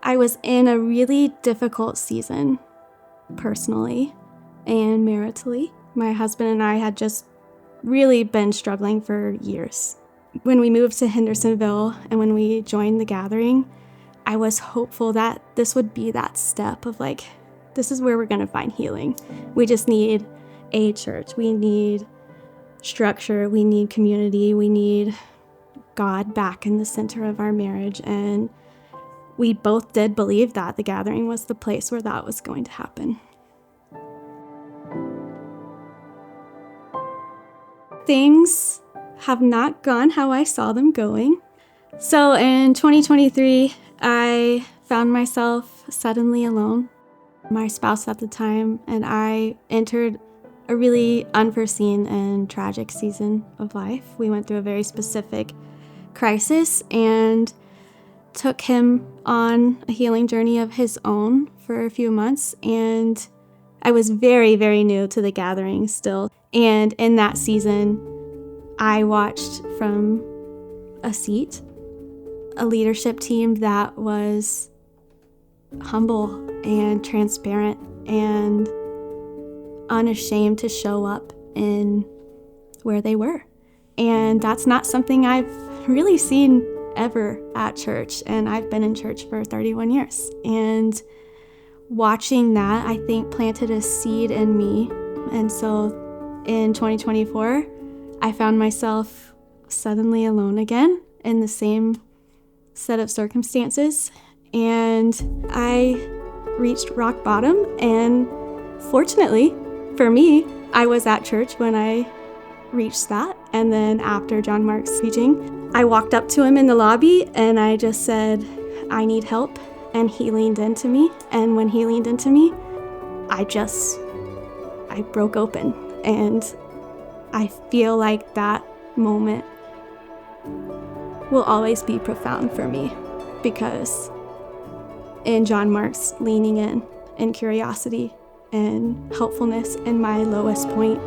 I was in a really difficult season, personally and maritally. My husband and I had just really been struggling for years. When we moved to Hendersonville and when we joined the gathering, I was hopeful that this would be that step of like, this is where we're going to find healing. We just need a church. We need structure. We need community. We need God back in the center of our marriage. And we both did believe that the gathering was the place where that was going to happen. Things have not gone how I saw them going. So in 2023, I found myself suddenly alone. My spouse at the time and I entered a really unforeseen and tragic season of life. We went through a very specific crisis and took him on a healing journey of his own for a few months. And I was very, very new to the gathering still. And in that season, I watched from a seat a leadership team that was humble and transparent and unashamed to show up in where they were. And that's not something I've really seen ever at church. And I've been in church for 31 years. And watching that, I think, planted a seed in me. And so in 2024, I found myself suddenly alone again in the same set of circumstances. And I reached rock bottom. And fortunately for me, I was at church when I reached that. And then after John Mark's preaching, I walked up to him in the lobby and I just said, I need help. And he leaned into me. And when he leaned into me, I broke open. And I feel like that moment will always be profound for me because in John Mark's leaning in and curiosity and helpfulness in my lowest point,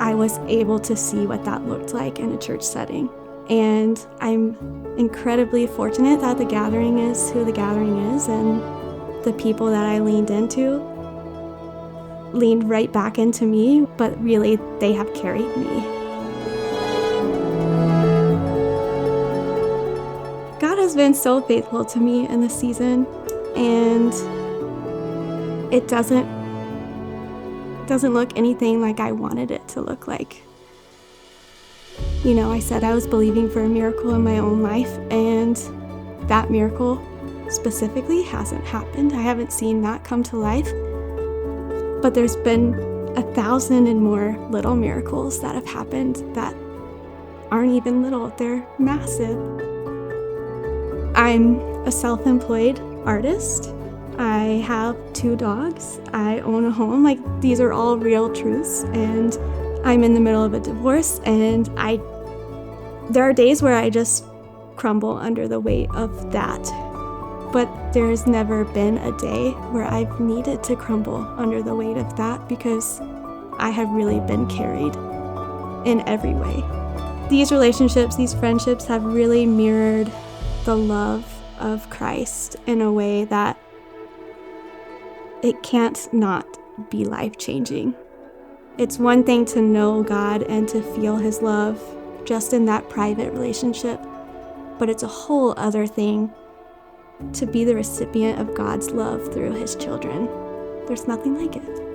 I was able to see what that looked like in a church setting. And I'm incredibly fortunate that the gathering is who the gathering is, and the people that I leaned into leaned right back into me, but really they have carried me. God has been so faithful to me in this season, and it doesn't look anything like I wanted it to look like. You know, I said I was believing for a miracle in my own life, and that miracle specifically hasn't happened. I haven't seen that come to life. But there's been 1,000 and more little miracles that have happened that aren't even little, they're massive. I'm a self-employed artist. I have 2 dogs. I own a home. Like, these are all real truths. And I'm in the middle of a divorce, and there are days where I just crumble under the weight of that. But there's never been a day where I've needed to crumble under the weight of that because I have really been carried in every way. These relationships, these friendships have really mirrored the love of Christ in a way that it can't not be life-changing. It's one thing to know God and to feel His love just in that private relationship, but it's a whole other thing to be the recipient of God's love through His children. There's nothing like it.